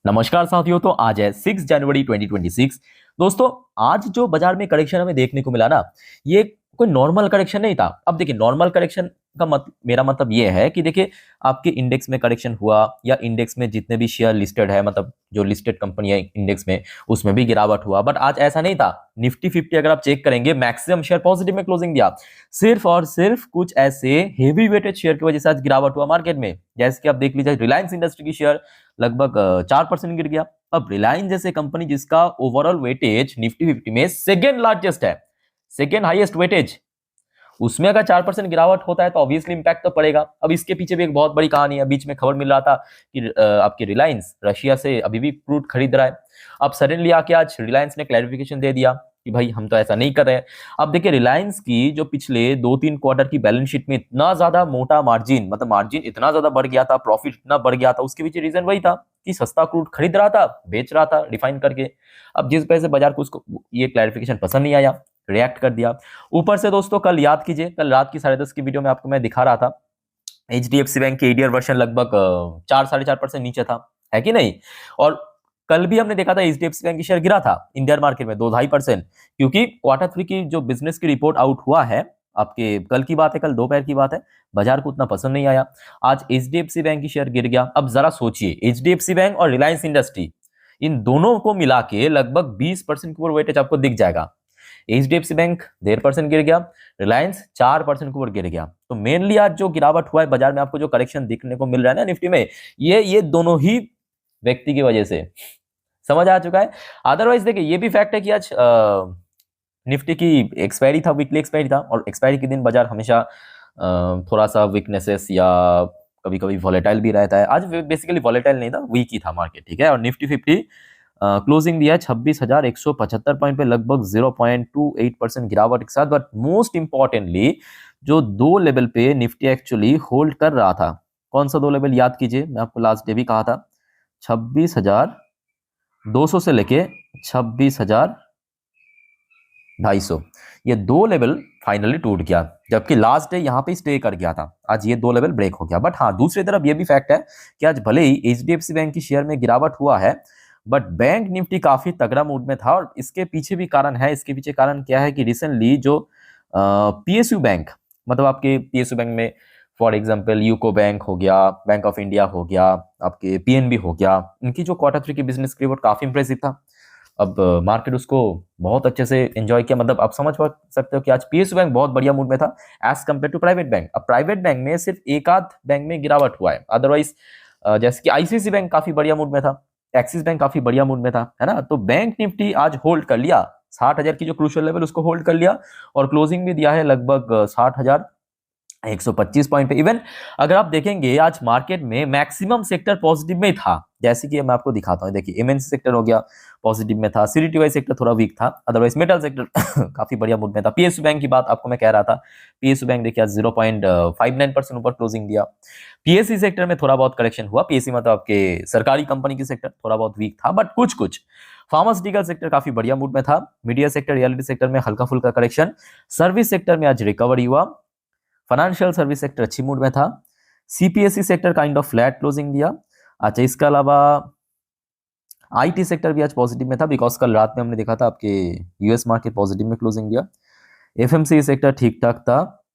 नमस्कार साथियों। तो आज है 6 जनवरी 2026। दोस्तों, आज जो बाजार में करेक्शन हमें देखने को मिला ना, ये कोई नॉर्मल करेक्शन नहीं था। अब देखिए, नॉर्मल करेक्शन का मेरा मतलब ये है कि देखिए, आपके इंडेक्स में करेक्शन हुआ या इंडेक्स में जितने भी शेयर लिस्टेड है, मतलब जो लिस्टेड कंपनी है इंडेक्स में, उसमें भी गिरावट हुआ। बट आज ऐसा नहीं था। निफ्टी 50 अगर आप चेक करेंगे, मैक्सिमम शेयर पॉजिटिव में क्लोजिंग दिया। सिर्फ और सिर्फ कुछ ऐसे हेवी वेटेड शेयर की वजह से आज गिरावट हुआ मार्केट में। जैसे कि आप देख लीजिए, रिलायंस इंडस्ट्री की शेयर लगभग 4% गिर गया। अब रिलायंस जैसे कंपनी जिसका ओवरऑल वेटेज निफ्टी 50 में सेकेंड लार्जेस्ट है, सेकेंड हाईएस्ट वेटेज, उसमें अगर 4% गिरावट होता है तो ऑब्वियसली इंपैक्ट तो पड़ेगा। अब इसके पीछे भी एक बहुत बड़ी कहानी है। बीच में खबर मिल रहा था कि आपकी रिलायंस रशिया से अभी भी क्रूड खरीद रहा है। अब सडनली आके आज रिलायंस ने क्लैरिफिकेशन दे दिया कि भाई हम तो ऐसा नहीं कर रहे हैं। अब देखिए, रिलायंस की जो पिछले 2-3 क्वार्टर की बैलेंस शीट में इतना ज्यादा मोटा मार्जिन, मतलब मार्जिन इतना ज्यादा बढ़ गया था, प्रॉफिट इतना बढ़ गया था, उसके पीछे रीजन वही था कि सस्ता क्रूड खरीद रहा था, बेच रहा था रिफाइन करके। अब जिस वजह से बाजार को उसको ये क्लैरिफिकेशन पसंद नहीं आया, रिएक्ट कर दिया। ऊपर से दोस्तों, कल याद कीजिए, कल रात की 10:30 की वीडियो में आपको मैं दिखा रहा था, एचडीएफसी बैंक के एडीआर वर्शन लगभग 4-4.5% नीचे था, है कि नहीं। और कल भी हमने देखा था एचडीएफसी बैंक की शेयर गिरा था इंडियन मार्केट में 2-2.5%, क्योंकि क्वार्टर 3 की जो बिजनेस की रिपोर्ट आउट हुआ है, आपके कल की बात है, कल दोपहर की बात है, बाजार को उतना पसंद नहीं आया। आज एचडीएफसी बैंक की शेयर गिर गया। अब जरा सोचिए, एचडीएफसी बैंक और रिलायंस इंडस्ट्री, इन दोनों को मिला के लगभग 20% के ऊपर वेटेज आपको दिख जाएगा। एचडीएफसी बैंक 1.5% गिर गया, रिलायंस 4% के ऊपर गिर गया। तो मेनली आज जो गिरावट हुआ है बाजार में, आपको जो करेक्शन देखने को मिल रहा है ना निफ्टी में, ये दोनों ही व्यक्ति की वजह से समझ आ चुका है। अदरवाइज देखिए, ये भी फैक्ट है कि आज निफ्टी की एक्सपायरी था, वीकली एक्सपायरी था, और एक्सपायरी के दिन बाजार हमेशा थोड़ा सा वीकनेसेस या कभी कभी वॉलेटाइल भी रहता है। आज बेसिकली वॉलेटाइल नहीं था, वीक ही था मार्केट, ठीक है। और निफ्टी 50 क्लोजिंग दिया है 26,175 पॉइंट पे, लगभग 0.28% गिरावट के साथ। बट मोस्ट इंपॉर्टेंटली, जो दो लेवल पे निफ्टी एक्चुअली होल्ड कर रहा था, कौन सा दो लेवल याद कीजिए, मैं आपको लास्ट डे भी कहा था, 26,200 से लेके 26,250, ये दो लेवल फाइनली टूट गया, जबकि लास्ट डे यहाँ पे स्टे कर गया था। आज ये दो लेवल ब्रेक हो गया। बट हाँ, दूसरी तरफ ये भी फैक्ट है कि आज भले ही एचडीएफसी बैंक की शेयर में गिरावट हुआ है, बट बैंक निफ्टी काफी तगड़ा मूड में था। और इसके पीछे भी कारण है। इसके पीछे कारण क्या है कि रिसेंटली जो पीएसयू बैंक, मतलब आपके पीएसयू बैंक में फॉर एग्जांपल यूको बैंक हो गया, बैंक ऑफ इंडिया हो गया, आपके पीएनबी हो गया, इनकी जो क्वार्टर 3 की बिजनेस रिपोर्ट काफी इंप्रेसिव था। अब मार्केट उसको बहुत अच्छे से एंजॉय किया। मतलब आप समझ सकते हो कि आज पीएसयू बैंक बहुत बढ़िया मूड में था as compared to private bank. अब प्राइवेट बैंक में सिर्फ एक आध बैंक में गिरावट हुआ है, अदरवाइज जैसे कि आईसीआईसी बैंक काफी बढ़िया मूड में था, एक्सिस बैंक काफी बढ़िया मूड में था, है ना। तो बैंक निफ्टी आज होल्ड कर लिया 60,000 की जो क्रूशियल लेवल, उसको होल्ड कर लिया, और क्लोजिंग भी दिया है लगभग 60,125 पॉइंट पे। इवन अगर आप देखेंगे, आज मार्केट में मैक्सिमम सेक्टर पॉजिटिव में ही था। जैसे कि मैं आपको दिखाता हूँ, देखिए एमएनसी सेक्टर हो गया पॉजिटिव में था, सीडीटीवाई सेक्टर थोड़ा वीक था, अदरवाइज मेटल सेक्टर काफी बढ़िया मूड में था। पीएसयू बैंक की बात आपको मैं कह रहा था, पीएसयू बैंक देखिए 0.59% ऊपर क्लोजिंग दिया। पीएससी सेक्टर में थोड़ा बहुत करेक्शन हुआ। पीएससी मतलब आपके सरकारी कंपनी की सेक्टर थोड़ा बहुत वीक था, बट कुछ कुछ फार्मास्यूटिकल सेक्टर काफी बढ़िया मूड में था। मीडिया सेक्टर, रियलिटी सेक्टर में हल्का फुल्का करेक्शन। सर्विस सेक्टर में आज रिकवरी हुआ। फाइनेंशियल सर्विस सेक्टर अच्छी मूड में था। CPSE sector kind of flat closing दिया। अच्छा, इसके अलावा आईटी सेक्टर भी आज पॉजिटिव में था, बिकॉज कल रात में हमने देखा था आपके यूएस मार्केट पॉजिटिव में क्लोजिंग दिया। एफएमसीजी सेक्टर ठीक ठाक था।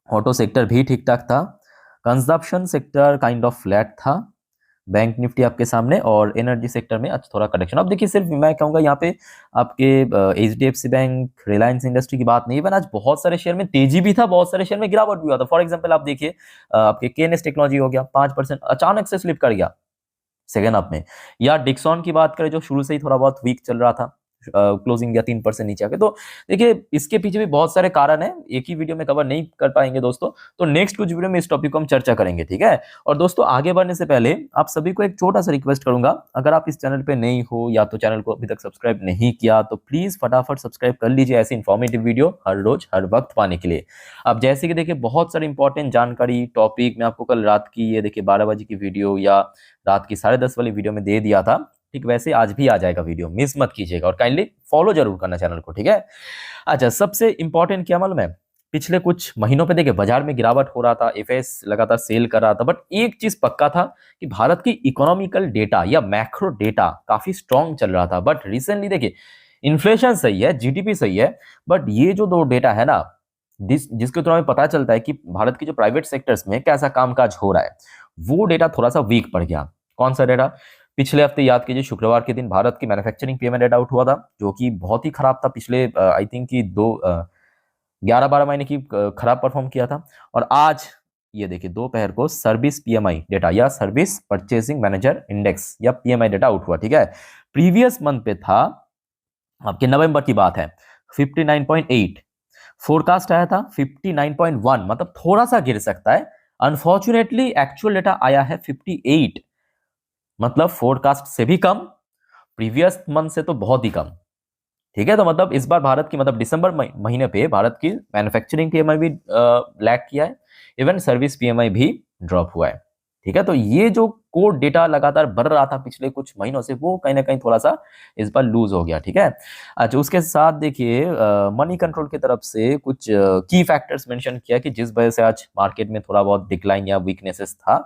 ऑटो सेक्टर भी ठीक ठाक था। Consumption sector kind of flat था। बैंक निफ्टी आपके सामने, और एनर्जी सेक्टर में आज थोड़ा करेक्शन। अब देखिए, सिर्फ मैं कहूंगा यहाँ पे आपके एचडीएफसी बैंक, रिलायंस इंडस्ट्री की बात नहीं बन, आज बहुत सारे शेयर में तेजी भी था, बहुत सारे शेयर में गिरावट भी हुआ था। फॉर एग्जांपल आप देखिए, आपके केएनएस टेक्नोलॉजी हो गया 5% अचानक से स्लिप कर गया सेकेंड हाफ में, या डिक्सॉन की बात करें जो शुरू से ही थोड़ा बहुत वीक चल रहा था, क्लोजिंग या 3% नीचे आके। तो देखिए, इसके पीछे भी बहुत सारे कारण हैं, एक ही वीडियो में कवर नहीं कर पाएंगे दोस्तों। तो नेक्स्ट कुछ वीडियो में इस टॉपिक को हम चर्चा करेंगे, ठीक है। और दोस्तों, आगे बढ़ने से पहले आप सभी को एक छोटा सा रिक्वेस्ट करूंगा, अगर आप इस चैनल पे नए हो या तो चैनल को अभी तक सब्सक्राइब नहीं किया, तो प्लीज फटाफट सब्सक्राइब कर लीजिए, ऐसी इन्फॉर्मेटिव वीडियो हर रोज हर वक्त पाने के लिए। अब जैसे कि देखिए, बहुत सारी इंपॉर्टेंट जानकारी टॉपिक मैं आपको कल रात की, ये देखिए 12 बजे की वीडियो या रात की 10:30 वाली वीडियो में दे दिया था, ठीक वैसे आज भी आ जाएगा वीडियो, मिस मत कीजिएगा, और काइंडली फॉलो जरूर करना चैनल को, ठीक है। अच्छा, सबसे इंपॉर्टेंट क्या मालूम है, पिछले कुछ महीनों पे देखिए बाजार में गिरावट हो रहा था, एफएस लगातार सेल कर रहा था, बट एक चीज पक्का था कि भारत की इकोनॉमिकल डेटा या मैक्रो डेटा काफी स्ट्रांग चल रहा था। बट रिसेंटली देखिए इन्फ्लेशन सही है, जीडीपी सही है, बट ये जो दो डेटा है ना, जिसके थ्रू हमें पता चलता है कि भारत की जो प्राइवेट सेक्टर्स में कैसा कामकाज हो रहा है, वो डेटा थोड़ा सा वीक पड़ गया। कौन सा डेटा? पिछले हफ्ते याद कीजिए शुक्रवार के दिन भारत की मैन्युफैक्चरिंग पीएमआई डेटा आउट हुआ था, जो कि बहुत ही खराब था। पिछले आई थिंक कि 11-12 महीने की खराब परफॉर्म किया था। और आज ये देखिए दोपहर को सर्विस पीएमआई डेटा या सर्विस परचेसिंग मैनेजर इंडेक्स या पीएमआई डेटा आउट हुआ, ठीक है। प्रीवियस मंथ पे था, आपके नवंबर की बात है, 59.8, फोरकास्ट आया था 59.1, मतलब थोड़ा सा गिर सकता है। अनफॉर्चुनेटली एक्चुअल डेटा आया है 58, मतलब फोरकास्ट से भी कम, प्रीवियस मंथ से तो बहुत ही कम, ठीक है। तो मतलब इस बार भारत की, मतलब दिसंबर महीने पे भारत की मैन्युफैक्चरिंग पीएमआई भी लैग किया है, इवन सर्विस पीएमआई भी ड्रॉप हुआ है, ठीक है। तो ये जो कोर डेटा लगातार बढ़ रहा था पिछले कुछ महीनों से, वो कहीं ना कहीं थोड़ा सा इस बार लूज हो गया, ठीक है। अच्छा, उसके साथ देखिए मनी कंट्रोल की तरफ से कुछ की फैक्टर्स मेंशन किया कि जिस वजह से आज मार्केट में थोड़ा बहुत डिक्लाइन या वीकनेसेस था।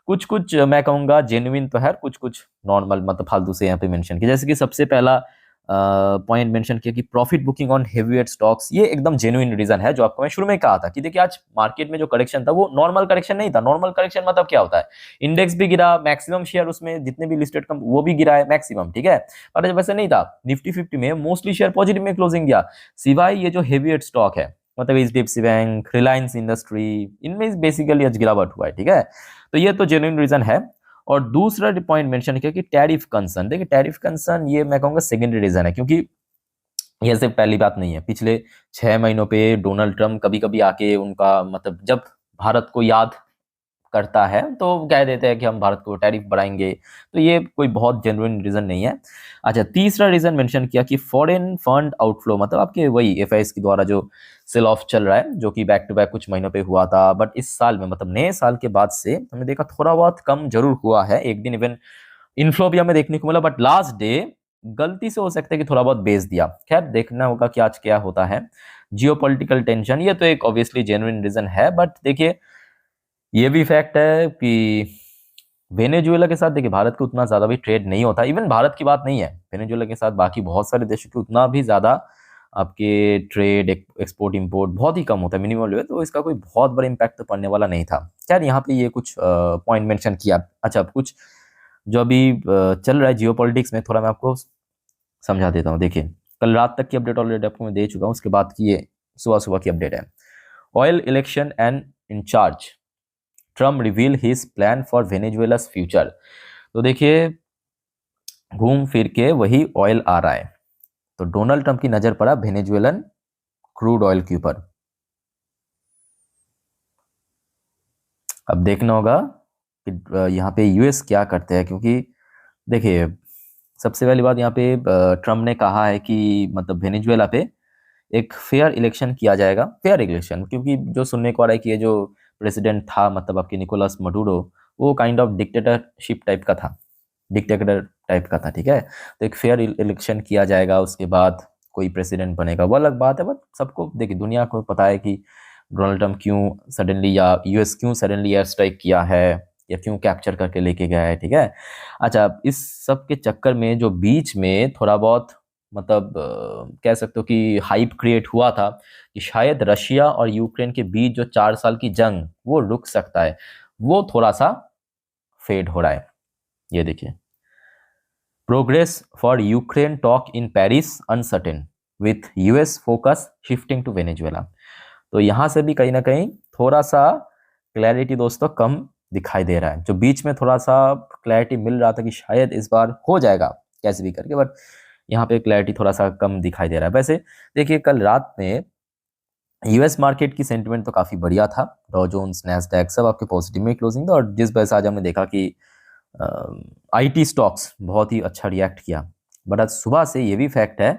कुछ कुछ मैं कहूंगा जेन्युइन तो है, कुछ कुछ नॉर्मल, मतलब फालतू से यहाँ पे मेंशन किया। जैसे कि सबसे पहला पॉइंट मेंशन किया कि profit booking on heavyweight stocks, ये एकदम जेन्युइन रीजन है, जो आपको मैं शुरू में कहा था कि देखिए आज मार्केट में जो करेक्शन था वो नॉर्मल करेक्शन नहीं था। नॉर्मल करेक्शन मतलब क्या होता है? इंडेक्स भी गिरा, मैक्सिमम शेयर उसमें जितने भी लिस्टेड कम वो भी गिरा है मैक्सिमम, ठीक है। पर जब वैसे नहीं था, निफ्टी 50 में मोस्टली शेयर पॉजिटिव में क्लोजिंग गया, सिवाय ये जो हेवीवेट स्टॉक है, मतलब एचडीएफसी बैंक, रिलायंस इंडस्ट्री, इनमें बेसिकली आज गिरावट हुआ है, ठीक है। तो ये तो जेन्युइन रीजन है। और दूसरा पॉइंट मेंशन किया कि टैरिफ कंसर्न, देखिए टैरिफ कंसर्न ये मैं कहूंगा सेकेंडरी रीजन है, क्योंकि ये सिर्फ पहली बात नहीं है। पिछले 6 महीनों पे डोनाल्ड ट्रम्प कभी कभी आके उनका, मतलब जब भारत को याद करता है तो कह देते हैं कि हम भारत को टैरिफ बढ़ाएंगे, तो ये कोई बहुत जेन्युइन रीजन नहीं है। अच्छा, तीसरा रीजन मेंशन किया कि फॉरेन फंड आउटफ्लो, मतलब आपके वही एफआईएस के द्वारा जो सेल ऑफ चल रहा है, जो कि बैक टू बैक कुछ महीनों पे हुआ था, बट इस साल में, मतलब नए साल के बाद से हमने देखा थोड़ा बहुत कम जरूर हुआ है। एक दिन इवन इनफ्लो भी हमें देखने को मिला, बट लास्ट डे गलती से हो सकता है कि थोड़ा बहुत बेच दिया। खैर देखना होगा कि आज क्या होता है। जियोपॉलिटिकल टेंशन, ये तो एक ऑब्वियसली जेन्युइन रीजन है, बट देखिए ये भी फैक्ट है कि वेनेजुएला के साथ देखिए भारत को उतना ज्यादा भी ट्रेड नहीं होता। इवन भारत की बात नहीं है, वेनेजुएला के साथ बाकी बहुत सारे देशों के उतना भी ज्यादा आपके ट्रेड, एक्सपोर्ट इंपोर्ट बहुत ही कम होता है, मिनिमम लेवल, तो इसका कोई बहुत बड़ा इम्पैक्ट तो पड़ने वाला नहीं था। खैर यहाँ पे ये कुछ पॉइंट मेंशन किया। अच्छा, कुछ जो अभी चल रहा है जियोपॉलिटिक्स में, थोड़ा मैं आपको समझा देता हूँ। देखिए कल रात तक की अपडेट ऑलरेडी आपको मैं दे चुका हूँ, उसके बाद की ये सुबह सुबह की अपडेट है। Oil election and in charge, Trump reveal his plan for Venezuela's future. तो देखिए घूम फिर के वही ऑयल आ रहा है, तो डोनाल्ड ट्रंप की नजर पड़ा वेनेजुएलन क्रूड ऑयल के ऊपर। अब देखना होगा कि यहाँ पे यूएस क्या करते हैं, क्योंकि देखिए सबसे पहली बात, यहाँ पे ट्रम्प ने कहा है कि मतलब वेनेजुएला पे एक फेयर इलेक्शन किया जाएगा। फेयर इलेक्शन, क्योंकि जो सुनने को आ रहा है कि ये जो प्रेसिडेंट था, मतलब आपके निकोलस मडुरो, वो काइंड ऑफ डिक्टेटरशिप टाइप का था, डिक्टेटर टाइप का था, ठीक है। तो एक फेयर इलेक्शन किया जाएगा, उसके बाद कोई प्रेसिडेंट बनेगा, वो अलग बात है। बट सबको देखिए, दुनिया को पता है कि डोनाल्ड ट्रम्प क्यों सडनली, या यूएस क्यों सडनली एयर स्ट्राइक किया है, या क्यों कैप्चर करके लेके गया है, ठीक है। अच्छा, इस सब के चक्कर में जो बीच में थोड़ा बहुत, मतलब कह सकते हो कि हाइप क्रिएट हुआ था कि शायद रशिया और यूक्रेन के बीच जो 4 साल की जंग वो रुक सकता है, वो थोड़ा सा फेड हो रहा है। ये देखिए, progress for Ukraine talk in Paris uncertain with US focus shifting to Venezuela. तो यहां से भी कहीं ना कहीं थोड़ा सा क्लैरिटी दोस्तों कम दिखाई दे रहा है। जो बीच में थोड़ा सा क्लैरिटी मिल रहा था कि शायद इस बार हो जाएगा कैसे भी करके, बट यहाँ पे क्लैरिटी थोड़ा सा कम दिखाई दे रहा है। वैसे देखिए कल रात में यूएस मार्केट की सेंटिमेंट तो काफी बढ़िया था, डॉ जोन्स, नैस्डैक सब आपके पॉजिटिव में क्लोजिंग था, और जिस वजह से आज हमने देखा कि आईटी स्टॉक्स बहुत ही अच्छा रिएक्ट किया। बट आज सुबह से ये भी फैक्ट है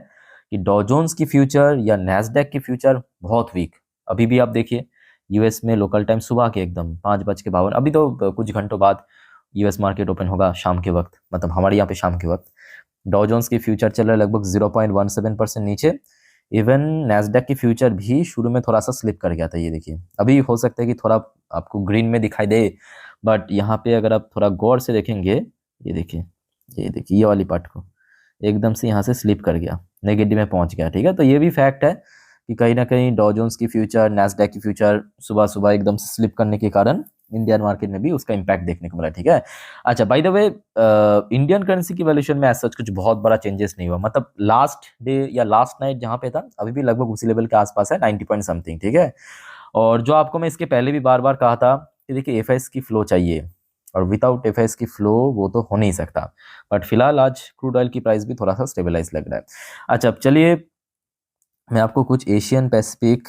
कि डॉ जोन्स की फ्यूचर या नैस्डैक की फ्यूचर बहुत वीक। अभी भी आप देखिए यूएस में लोकल टाइम सुबह के एकदम 5:52, अभी तो कुछ घंटों बाद यूएस मार्केट ओपन होगा शाम के वक्त, मतलब हमारे यहाँ पे शाम के वक्त। डॉ जोन्स की फ्यूचर चल रहा है लगभग 0.17% नीचे, इवन नैस्डैक की फ्यूचर भी शुरू में थोड़ा सा स्लिप कर गया था, ये देखिए। अभी हो सकता है कि थोड़ा आपको ग्रीन में दिखाई दे, बट यहाँ पे अगर आप थोड़ा गौर से देखेंगे, ये देखिए, ये देखिए, ये वाली पार्ट को एकदम से यहाँ से स्लिप कर गया, नेगेटिव में पहुंच गया। ठीक है, तो ये भी फैक्ट है कि कहीं ना कहीं डॉ जोन्स की फ्यूचर, नैस्डैक की फ्यूचर सुबह सुबह एकदम से स्लिप करने के कारण इंडियन मार्केट में भी उसका इम्पैक्ट देखने को मिला। ठीक है, अच्छा, by the way, Indian currency की वैल्यूएशन में ऐसा कुछ बहुत बड़ा चेंजेस नहीं हुआ, मतलब लास्ट डे या लास्ट नाइट जहाँ पे था अभी भी लगभग उसी लेवल के आसपास है, 90 पॉइंट समथिंग। ठीक है, और जो आपको मैं इसके पहले भी बार बार कहा था कि देखिए एफएस की फ्लो चाहिए, और विदाउट एफएस की फ्लो वो तो हो नहीं सकता। बट फिलहाल आज क्रूड ऑयल की प्राइस भी थोड़ा सा स्टेबलाइज लग रहा है। अच्छा, अब चलिए मैं आपको कुछ एशियन पैसिफिक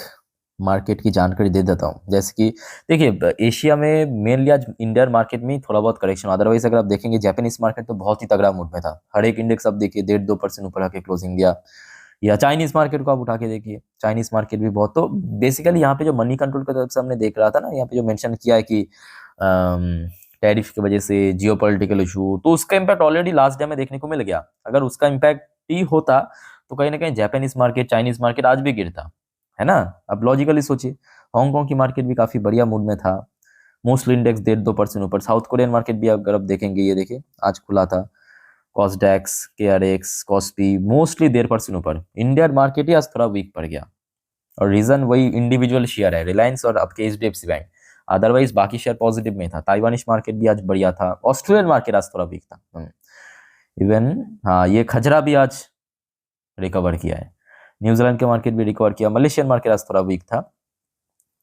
मार्केट की जानकारी दे देता हूँ। जैसे कि देखिए, एशिया में मेनली आज इंडियन मार्केट में थोड़ा बहुत करेक्शन, अदरवाइज अगर आप देखेंगे जापानीज मार्केट तो बहुत ही तगड़ा मूड में था। हर एक इंडेक्स आप देखिए 1.5-2% ऊपर आके क्लोजिंग दिया। या चाइनीज मार्केट को आप उठा के देखिए, चाइनीज मार्केट भी बहुत, तो बेसिकली यहाँ पे जो मनी कंट्रोल की तरफ से हमने देख रहा था ना, यहाँ पे जो मेंशन किया है कि टैरिफ की वजह से जियोपॉलिटिकल इशू, तो उसका इम्पैक्ट ऑलरेडी लास्ट डे में देखने को मिल गया। अगर उसका इम्पैक्ट ही होता तो कहीं ना कहीं जापानीज मार्केट, चाइनीज मार्केट आज भी गिरता, है ना। अब लॉजिकली सोचिए, हांगकांग की मार्केट भी काफी बढ़िया मूड में था, मोस्टली इंडेक्स 1.5-2% ऊपर। साउथ कोरियन मार्केट भी अगर आप देखेंगे, ये देखिए आज खुला था, कॉस्डेक्स, केआरएक्स, कॉस्पी मोस्टली 1.5% ऊपर। इंडियन मार्केट ही आज थोड़ा वीक पड़ गया, और रीजन वही इंडिविजुअल शेयर है, रिलायंस और आपके एचडीएफसी बैंक। अदरवाइज बाकी शेयर पॉजिटिव में था। ताइवानिश मार्केट भी आज बढ़िया था, ऑस्ट्रेलियन मार्केट आज थोड़ा वीक था। इवन हाँ, ये खजरा भी आज रिकवर किया है। न्यूजीलैंड के मार्केट भी रिकवर किया। मलेशियन मार्केट आज थोड़ा वीक था।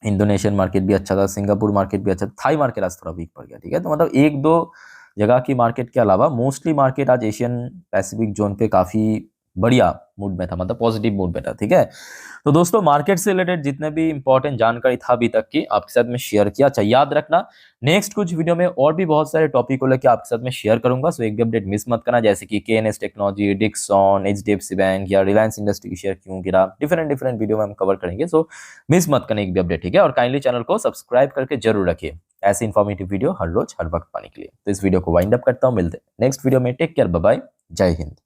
इंडोनेशियन मार्केट भी अच्छा था, सिंगापुर मार्केट भी अच्छा था, थाई मार्केट आज थोड़ा वीक पड़ गया। ठीक है, तो मतलब एक दो जगह की मार्केट के अलावा मोस्टली मार्केट आज एशियन पैसिफिक जोन पे काफी बढ़िया मूड में था, मतलब पॉजिटिव मूड में था। ठीक है, तो दोस्तों मार्केट से रिलेटेड जितने भी इंपॉर्टेंट जानकारी था अभी तक की आपके साथ में शेयर किया। अच्छा, याद रखना नेक्स्ट कुछ वीडियो में और भी बहुत सारे टॉपिक को लेकर आपके साथ में शेयर करूंगा, सो एक भी अपडेट मिस मत करना। जैसे कि KNS technology, Dixon, HDFC bank या रिलायंस इंडस्ट्री की शेयर क्यों गिरा, डिफरेंट वीडियो में हम कवर करेंगे, सो मिस मत करना एक भी अपडेट। ठीक है, और काइंडली चैनल को सब्सक्राइब करके जरूर रखिए ऐसे इन्फॉर्मेटिव वीडियो हर रोज हर वक्त पाने के लिए। तो इस वीडियो को वाइंड अप करता हूँ, मिलते हैं नेक्स्ट वीडियो में। टेक केयर, बाय बाय, जय हिंद।